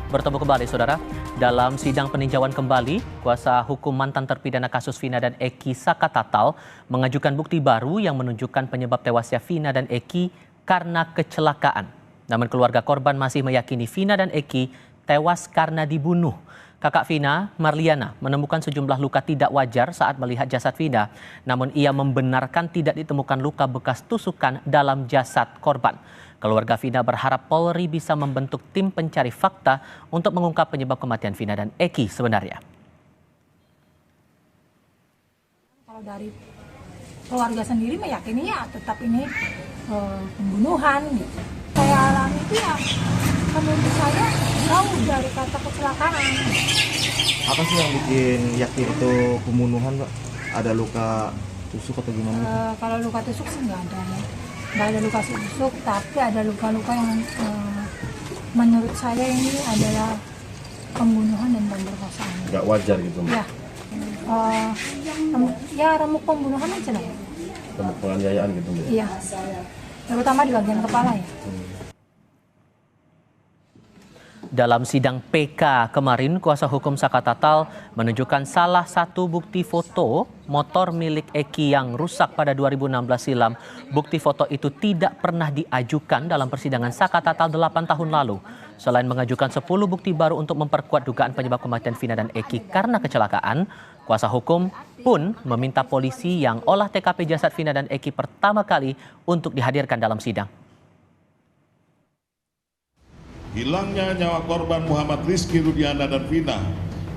Bertemu kembali, Saudara. Dalam sidang peninjauan kembali, kuasa hukum mantan terpidana kasus Vina dan Eki Sakatatal mengajukan bukti baru yang menunjukkan penyebab tewasnya Vina dan Eki karena kecelakaan. Namun keluarga korban masih meyakini Vina dan Eki tewas karena dibunuh. Kakak Vina, Marliana, menemukan sejumlah luka tidak wajar saat melihat jasad Vina. Namun ia membenarkan tidak ditemukan luka bekas tusukan dalam jasad korban. Keluarga Vina berharap Polri bisa membentuk tim pencari fakta untuk mengungkap penyebab kematian Vina dan Eki sebenarnya. Kalau dari keluarga sendiri meyakini ya tetap ini pembunuhan gitu. Saya alami itu ya menurut saya jauh dari kata kecelakaan. Apa sih yang bikin yakin itu pembunuhan, Pak? Ada luka tusuk atau gimana? Kalau luka tusuk sih nggak ada ya. Nggak ada luka tusuk, tapi ada luka-luka yang menurut saya ini adalah pembunuhan dan pemerkosaan. Nggak wajar gitu, Mbak? Ya, ya remuk pembunuhan aja lah. Remuk penganiayaan gitu, Mbak? Iya, terutama di bagian kepala ya. Dalam sidang PK kemarin, kuasa hukum Sakatatal menunjukkan salah satu bukti foto motor milik Eki yang rusak pada 2016 silam. Bukti foto itu tidak pernah diajukan dalam persidangan Sakatatal 8 tahun lalu. Selain mengajukan 10 bukti baru untuk memperkuat dugaan penyebab kematian Vina dan Eki karena kecelakaan, kuasa hukum pun meminta polisi yang olah TKP jasad Vina dan Eki pertama kali untuk dihadirkan dalam sidang. Hilangnya nyawa korban Muhammad Rizky Rudiana dan Vina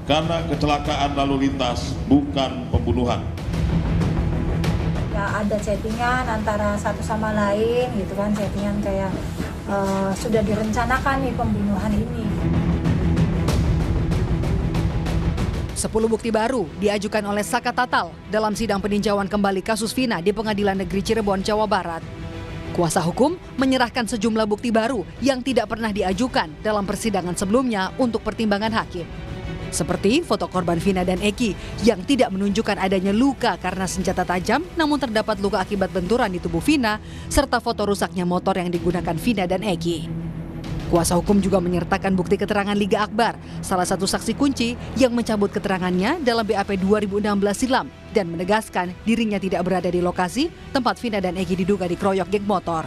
karena kecelakaan lalu lintas, bukan pembunuhan. Ya ada chattingan antara satu sama lain gitu kan, chattingan kayak sudah direncanakan nih pembunuhan ini. 10 bukti baru diajukan oleh Sakatatal dalam sidang peninjauan kembali kasus Vina di Pengadilan Negeri Cirebon, Jawa Barat. Kuasa hukum menyerahkan sejumlah bukti baru yang tidak pernah diajukan dalam persidangan sebelumnya untuk pertimbangan hakim. Seperti foto korban Vina dan Eki yang tidak menunjukkan adanya luka karena senjata tajam, namun terdapat luka akibat benturan di tubuh Vina, serta foto rusaknya motor yang digunakan Vina dan Eki. Kuasa hukum juga menyertakan bukti keterangan Liga Akbar, salah satu saksi kunci yang mencabut keterangannya dalam BAP 2016 silam dan menegaskan dirinya tidak berada di lokasi tempat Vina dan Eki diduga dikeroyok geng motor.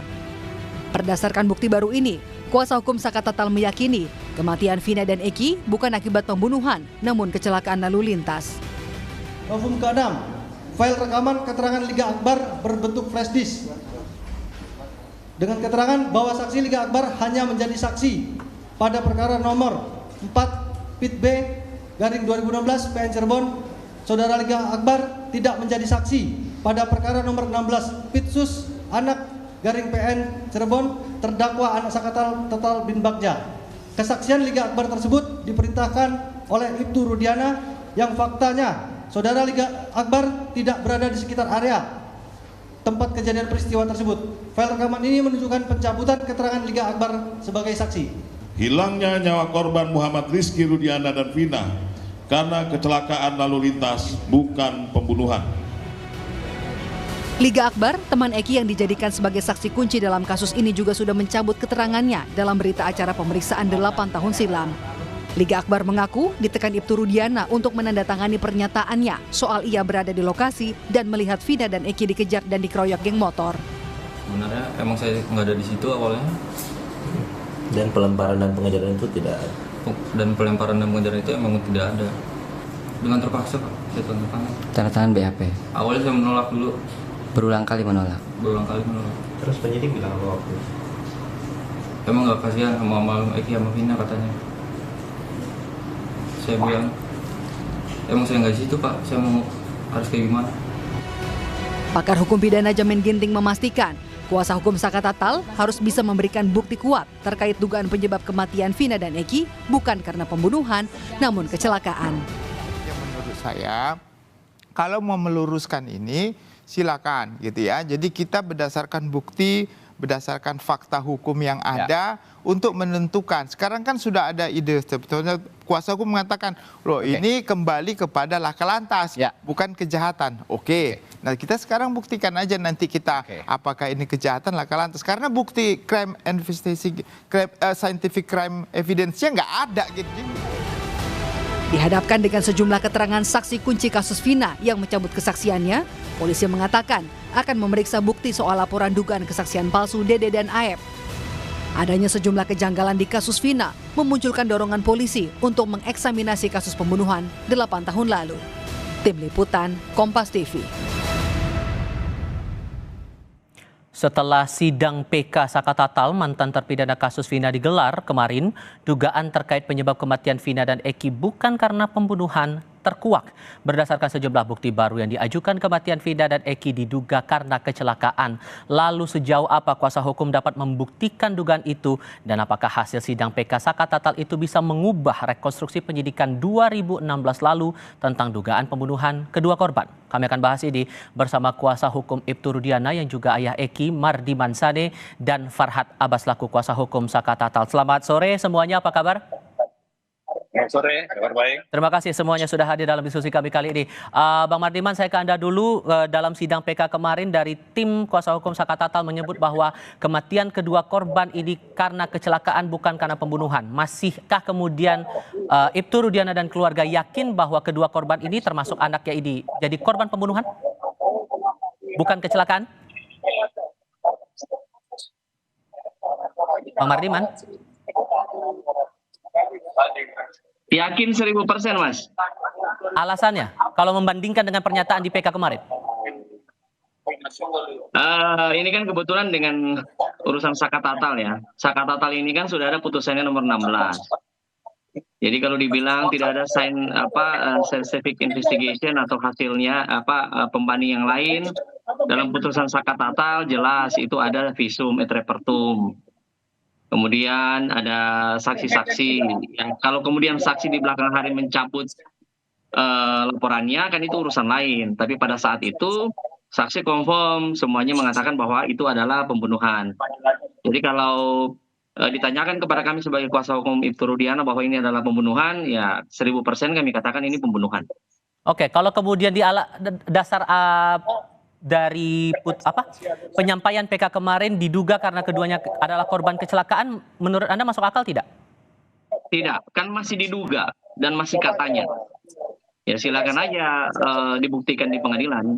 Berdasarkan bukti baru ini, kuasa hukum Sakatatal meyakini kematian Vina dan Eki bukan akibat pembunuhan, namun kecelakaan lalu lintas. Novum ke-6, file rekaman keterangan Liga Akbar berbentuk flash disk. Dengan keterangan bahwa saksi Liga Akbar hanya menjadi saksi pada perkara nomor 4 Pit B garing 2016 PN Cirebon, saudara Liga Akbar tidak menjadi saksi pada perkara nomor 16 Pit Sus anak garing PN Cirebon terdakwa anak Sakatatal bin Bagja. Kesaksian Liga Akbar tersebut diperintahkan oleh Ibtu Rudiana yang faktanya saudara Liga Akbar tidak berada di sekitar area tempat kejadian peristiwa tersebut. File rekaman ini menunjukkan pencabutan keterangan Liga Akbar sebagai saksi. Hilangnya nyawa korban Muhammad Rizky Rudiana dan Vina karena kecelakaan lalu lintas, bukan pembunuhan. Liga Akbar, teman Eki yang dijadikan sebagai saksi kunci dalam kasus ini juga sudah mencabut keterangannya dalam berita acara pemeriksaan 8 tahun silam. Liga Akbar mengaku ditekan Ibtu Rudiana untuk menandatangani pernyataannya soal ia berada di lokasi dan melihat Vina dan Eki dikejar dan dikeroyok geng motor. Sebenarnya emang saya nggak ada di situ awalnya. Dan pelemparan dan pengejaran itu tidak ada? Dan pelemparan dan pengejaran itu emang tidak ada. Dengan terpaksa Pak, saya tanda tangan. Tanda tangan BAP? Awalnya saya menolak dulu. Berulang kali menolak? Berulang kali menolak. Terus penyidik bilang apa waktu? Emang nggak kasihan sama Eki sama Vina katanya. Saya bilang, emang saya nggak di situ Pak, saya mau harus kayak gimana? Pakar hukum pidana Jamin Ginting memastikan, kuasa hukum Sakatatal harus bisa memberikan bukti kuat terkait dugaan penyebab kematian Vina dan Eki bukan karena pembunuhan, namun kecelakaan. Yang menurut saya, kalau mau meluruskan ini, silakan gitu ya. Jadi kita berdasarkan bukti berdasarkan fakta hukum yang ada untuk menentukan. Sekarang kan sudah ada ide sebetulnya kuasa hukum mengatakan, loh ini kembali kepada laka lantas, bukan kejahatan. Oke. Nah kita sekarang buktikan aja nanti kita apakah ini kejahatan laka lantas. Karena bukti crime investigation, scientific crime evidence-nya nggak ada gitu. Dihadapkan dengan sejumlah keterangan saksi kunci kasus Vina yang mencabut kesaksiannya, polisi mengatakan akan memeriksa bukti soal laporan dugaan kesaksian palsu Dede dan Aep. Adanya sejumlah kejanggalan di kasus Vina memunculkan dorongan polisi untuk mengeksaminasi kasus pembunuhan 8 tahun lalu. Tim Liputan, Kompas TV. Setelah sidang PK Sakatatal mantan terpidana kasus Vina digelar kemarin, dugaan terkait penyebab kematian Vina dan Eki bukan karena pembunuhan terkuak. Berdasarkan sejumlah bukti baru yang diajukan, kematian Vina dan Eki diduga karena kecelakaan. Lalu sejauh apa kuasa hukum dapat membuktikan dugaan itu dan apakah hasil sidang PK Sakatatal itu bisa mengubah rekonstruksi penyidikan 2016 lalu tentang dugaan pembunuhan kedua korban? Kami akan bahas ini bersama kuasa hukum Ibtu Rudiana yang juga ayah Eki, Mardiman Sane, dan Farhad Abbas laku kuasa hukum Sakatatal. Selamat sore semuanya, apa kabar? Selamat sore, kabar baik. Terima kasih semuanya sudah hadir dalam diskusi kami kali ini. Bang Mardiman, saya ke Anda dulu. Dalam sidang PK kemarin dari tim kuasa hukum Sakatatal menyebut bahwa kematian kedua korban ini karena kecelakaan bukan karena pembunuhan. Masihkah kemudian Ibtu Rudiana dan keluarga yakin bahwa kedua korban ini termasuk anaknya ini jadi korban pembunuhan? Bukan kecelakaan? Bang Mardiman? Yakin 1000%, Mas. Alasannya, kalau membandingkan dengan pernyataan di PK kemarin? Ini kan kebetulan dengan urusan Sakatatal ya. Sakatatal ini kan sudah ada putusannya nomor 16. Jadi kalau dibilang tidak ada scientific investigation atau hasilnya pembanding yang lain, dalam putusan Sakatatal jelas itu ada visum et repertum. Kemudian ada saksi-saksi. Kalau kemudian saksi di belakang hari mencabut laporannya kan itu urusan lain. Tapi pada saat itu saksi confirm semuanya mengatakan bahwa itu adalah pembunuhan. Jadi kalau ditanyakan kepada kami sebagai kuasa hukum Ibtu Rudiana bahwa ini adalah pembunuhan, ya 1000% kami katakan ini pembunuhan. Oke, kalau kemudian di dasar dari penyampaian PK kemarin diduga karena keduanya adalah korban kecelakaan, menurut Anda masuk akal tidak? Tidak, kan masih diduga dan masih katanya. Ya silakan aja dibuktikan di pengadilan.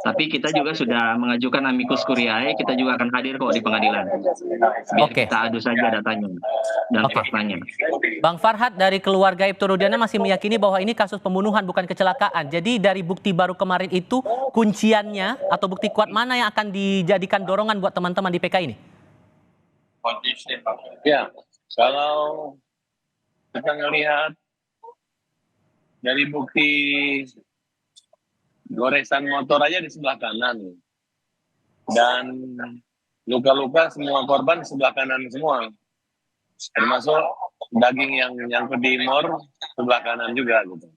Tapi kita juga sudah mengajukan amicus curiae, kita juga akan hadir kok di pengadilan. Biar kita adu saja datanya dan faktanya. Bang Farhad, dari keluarga Ibtu Rudiana masih meyakini bahwa ini kasus pembunuhan bukan kecelakaan. Jadi dari bukti baru kemarin itu kunciannya atau bukti kuat mana yang akan dijadikan dorongan buat teman-teman di PK ini? Ya, kalau kita melihat dari bukti goresan motor aja di sebelah kanan dan luka-luka semua korban sebelah kanan semua, termasuk daging yang nyangkut di mor sebelah kanan juga gitu.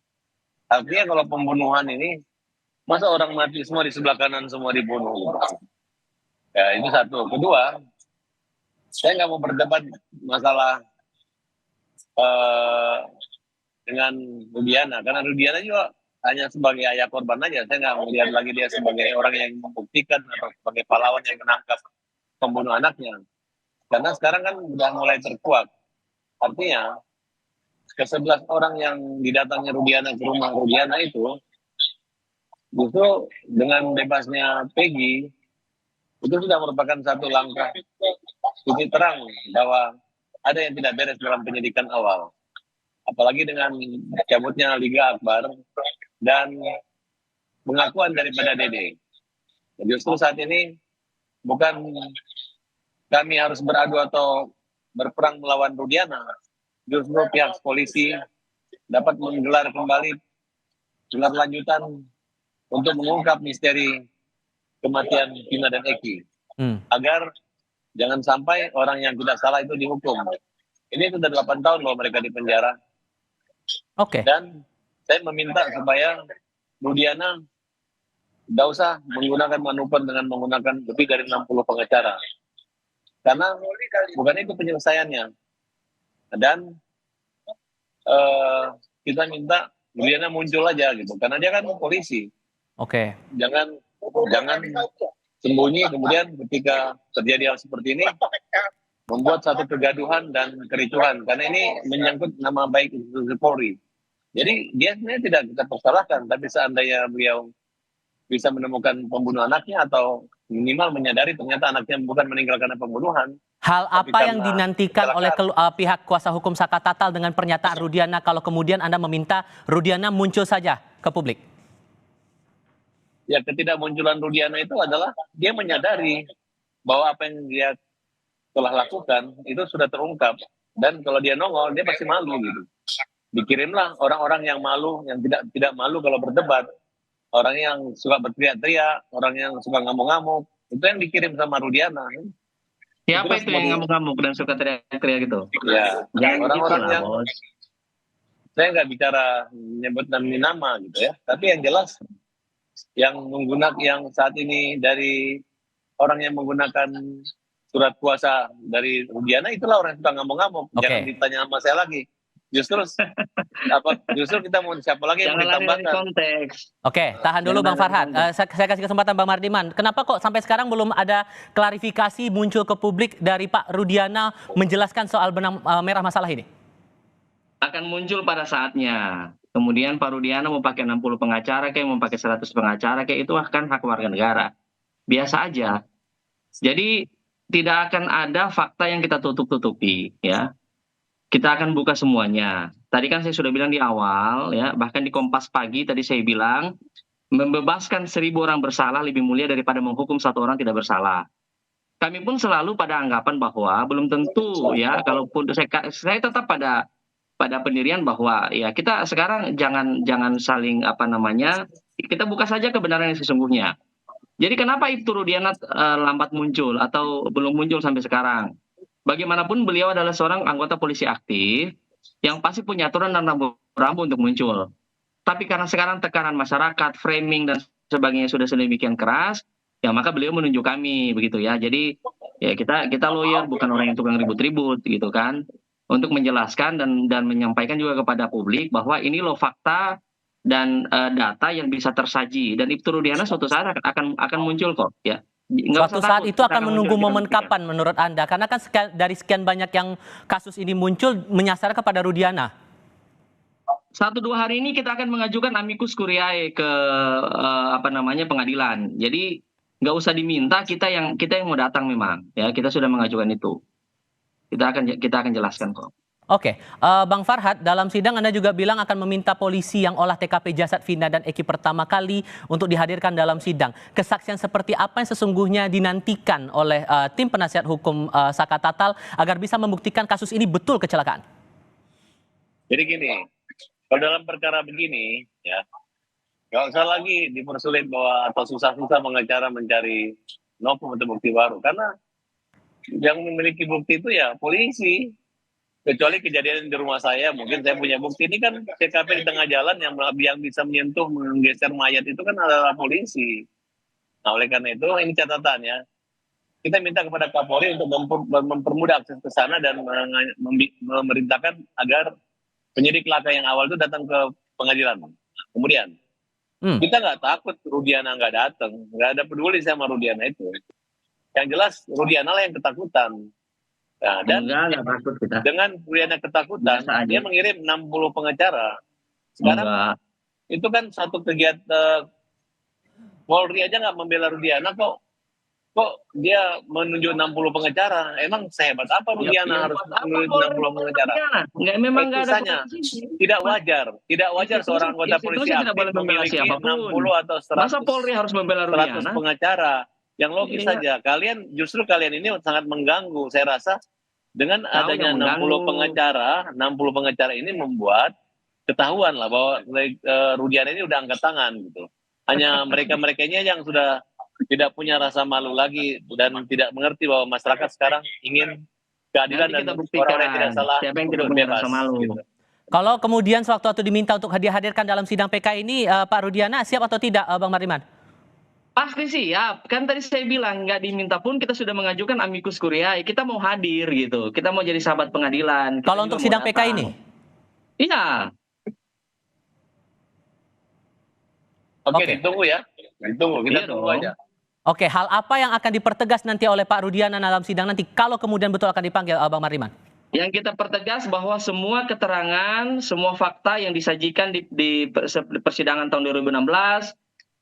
Artinya kalau pembunuhan ini masa orang mati semua di sebelah kanan semua dibunuh gitu. Ya itu satu. Kedua, saya nggak mau berdebat masalah dengan Rudiana karena Rudiana juga hanya sebagai ayah korban aja. Saya nggak melihat lagi dia sebagai orang yang membuktikan atau sebagai pahlawan yang menangkap pembunuh anaknya. Karena sekarang kan udah mulai terkuak. Artinya, ke-11 orang yang didatangi Rudiana ke rumah Rudiana itu, justru dengan bebasnya Peggy, itu sudah merupakan satu langkah titik terang bahwa ada yang tidak beres dalam penyidikan awal. Apalagi dengan cabutnya Liga Akbar dan pengakuan daripada Dede. Justru saat ini bukan kami harus beradu atau berperang melawan Rudiana. Justru pihak polisi dapat menggelar kembali gelar lanjutan untuk mengungkap misteri kematian Vina dan Eki. Agar jangan sampai orang yang tidak salah itu dihukum. Ini sudah 8 tahun loh mereka di penjara. Dan saya meminta supaya Rudiana tidak usah menggunakan manuver dengan menggunakan lebih dari 60 pengacara. karena bukan itu penyelesaiannya. Dan kita minta Rudiana muncul aja gitu, karena dia kan polisi. Oke. Jangan sembunyi kemudian ketika terjadi hal seperti ini membuat satu kegaduhan dan kericuhan, karena ini menyangkut nama baik institusi Polri. Jadi dia sebenarnya tidak kita persalahkan, tapi seandainya beliau bisa menemukan pembunuh anaknya atau minimal menyadari ternyata anaknya bukan meninggal karena pembunuhan. Hal apa yang dinantikan oleh pihak kuasa hukum Saka Tatal dengan pernyataan Rudiana kalau kemudian Anda meminta Rudiana muncul saja ke publik? Ya, ketidakmunculan Rudiana itu adalah dia menyadari bahwa apa yang dia telah lakukan itu sudah terungkap, dan kalau dia nongol dia pasti malu gitu. Dikirimlah orang-orang yang malu, yang tidak malu kalau berdebat, orang yang suka berteriak-teriak, orang yang suka ngamuk-ngamuk, itu yang dikirim sama Rudiana. Siapa itu yang ngamuk-ngamuk dan suka teriak-teriak gitu? Ya, orang-orang yang saya nggak bicara menyebut nama gitu ya, tapi yang jelas yang saat ini dari orang yang menggunakan surat kuasa dari Rudiana itulah orang yang suka ngamuk-ngamuk. Jangan ditanya sama saya lagi. Justru kita mau siapa lagi yang ditambahkan? Oke, tahan dulu Bang Farhad. Saya kasih kesempatan Bang Mardiman. Kenapa kok sampai sekarang belum ada klarifikasi muncul ke publik dari Pak Rudiana menjelaskan soal benang merah masalah ini? Akan muncul pada saatnya. Kemudian Pak Rudiana mau pakai 60 pengacara kayak mau pakai 100 pengacara kayak itu akan hak warga negara. Biasa aja. Jadi tidak akan ada fakta yang kita tutup-tutupi ya. Kita akan buka semuanya. Tadi kan saya sudah bilang di awal ya, bahkan di Kompas Pagi tadi saya bilang membebaskan 1000 orang bersalah lebih mulia daripada menghukum 1 orang tidak bersalah. Kami pun selalu pada anggapan bahwa belum tentu ya, kalaupun saya tetap pada pendirian bahwa ya kita sekarang jangan saling kita buka saja kebenaran yang sesungguhnya. Jadi kenapa itu Rudiana lambat muncul atau belum muncul sampai sekarang? Bagaimanapun beliau adalah seorang anggota polisi aktif yang pasti punya aturan dan rambu-rambu untuk muncul. Tapi karena sekarang tekanan masyarakat, framing dan sebagainya sudah sedemikian keras, ya maka beliau menunjuk kami begitu ya. Jadi ya kita lawyer bukan orang yang tukang ribut-ribut gitu kan, untuk menjelaskan dan menyampaikan juga kepada publik bahwa ini loh fakta dan data yang bisa tersaji, dan Ibtu Rudiana suatu saat akan muncul kok ya. Suatu saat itu akan menunggu momen kapan menurut Anda? Karena kan dari sekian banyak yang kasus ini muncul menyasar kepada Rudiana. 1-2 hari ini kita akan mengajukan amicus curiae ke pengadilan. Jadi nggak usah diminta, kita yang mau datang memang ya, kita sudah mengajukan itu. Kita akan jelaskan kok. Oke, Bang Farhad, dalam sidang Anda juga bilang akan meminta polisi yang olah TKP jasad Vina dan Eki pertama kali untuk dihadirkan dalam sidang. Kesaksian seperti apa yang sesungguhnya dinantikan oleh tim penasihat hukum Saka Tatal agar bisa membuktikan kasus ini betul kecelakaan? Jadi gini, kalau dalam perkara begini, ya, nggak usah lagi dipersulit atau susah-susah pengacara mencari novum atau bukti baru, karena yang memiliki bukti itu ya polisi. Kecuali kejadian di rumah saya, mungkin saya punya bukti. Ini kan TKP di tengah jalan yang bisa menyentuh, menggeser mayat itu kan adalah polisi. Nah, oleh karena itu ini catatannya, kita minta kepada Kapolri untuk mempermudah akses ke sana dan memerintahkan agar penyidik laka yang awal itu datang ke pengadilan. Kemudian kita nggak takut Rudiana nggak datang, nggak ada peduli sama Rudiana itu. Yang jelas Rudiana lah yang ketakutan. Nah, dan dengan Rudiana ketakutan, dia mengirim 60 pengacara. Sekarang itu kan satu kegiatan Polri aja nggak membela Rudiana, kok dia menunjuk 60 pengacara. Emang sehebat apa Rudiana harus menunjuk 60 pengacara? Memang nggak ada. Tidak wajar seorang anggota polisi aktif memiliki 60 atau 100. Masa Polri harus membela Rudiana? 100 pengacara. Yang logis saja, kalian ini sangat mengganggu. Saya rasa dengan adanya 60 pengacara ini membuat ketahuan lah bahwa Rudiana ini udah angkat tangan gitu. Hanya mereka-merekanya yang sudah tidak punya rasa malu lagi dan tidak mengerti bahwa masyarakat sekarang ingin keadilan dan orang yang tidak salah. Siapa yang tidak punya rasa malu? Gitu. Kalau kemudian sewaktu diminta untuk dihadirkan dalam sidang PK ini, Pak Rudiana siap atau tidak, Bang Mardiman? Pasti siap. Kan tadi saya bilang nggak diminta pun kita sudah mengajukan amicus curiae. Kita mau hadir gitu. Kita mau jadi sahabat pengadilan. Kalau untuk sidang PK ini? Iya. Oke, ditunggu ya. Ditunggu, kita tunggu aja. Oke, hal apa yang akan dipertegas nanti oleh Pak Rudiana dalam sidang nanti kalau kemudian betul akan dipanggil, Bang Mardiman? Yang kita pertegas bahwa semua keterangan, semua fakta yang disajikan di persidangan tahun 2016,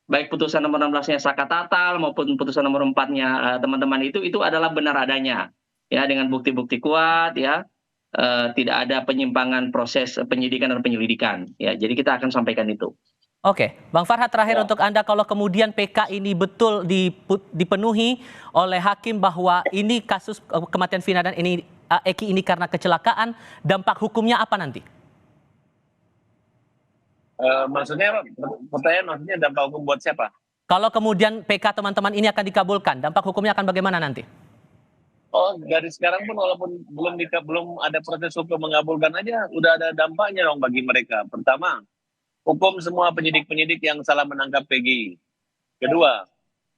baik putusan nomor 16-nya Saka Tatal maupun putusan nomor 4-nya teman-teman itu adalah benar adanya. Ya, dengan bukti-bukti kuat ya. Tidak ada penyimpangan proses penyidikan dan penyelidikan. Ya, jadi kita akan sampaikan itu. Oke, Bang Farhad terakhir untuk Anda, kalau kemudian PK ini betul dipenuhi oleh hakim bahwa ini kasus kematian Vina dan Eki ini karena kecelakaan, dampak hukumnya apa nanti? Maksudnya apa? Pertanyaan maksudnya dampak hukum buat siapa? Kalau kemudian PK teman-teman ini akan dikabulkan, dampak hukumnya akan bagaimana nanti? Oh, dari sekarang pun walaupun belum ada proses hukum mengabulkan aja, udah ada dampaknya dong bagi mereka. Pertama, hukum semua penyidik-penyidik yang salah menangkap PGI. Kedua,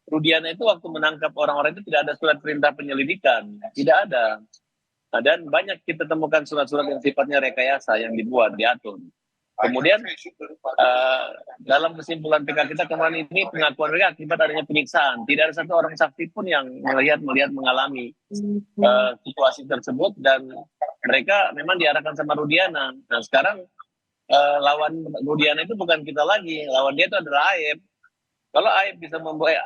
Rudiana itu waktu menangkap orang-orang itu tidak ada surat perintah penyelidikan, tidak ada. Nah, dan banyak kita temukan surat-surat yang sifatnya rekayasa yang dibuat, diatur. Kemudian dalam kesimpulan PK kita kemarin ini pengakuan mereka akibat adanya penyiksaan. Tidak ada satu orang saksi pun yang melihat mengalami situasi tersebut dan mereka memang diarahkan sama Rudiana. Nah sekarang lawan Rudiana itu bukan kita lagi, lawan dia itu adalah Aib. Kalau Aib bisa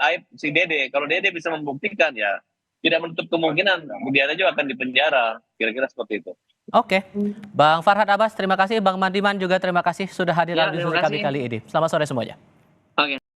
Aib si Dede, kalau Dede bisa membuktikan ya tidak menutup kemungkinan Rudiana juga akan dipenjara, kira-kira seperti itu. Oke, Bang Farhad Abbas terima kasih, Bang Mardiman juga terima kasih sudah hadir dalam diskusi kami kali ini. Selamat sore semuanya. Oke.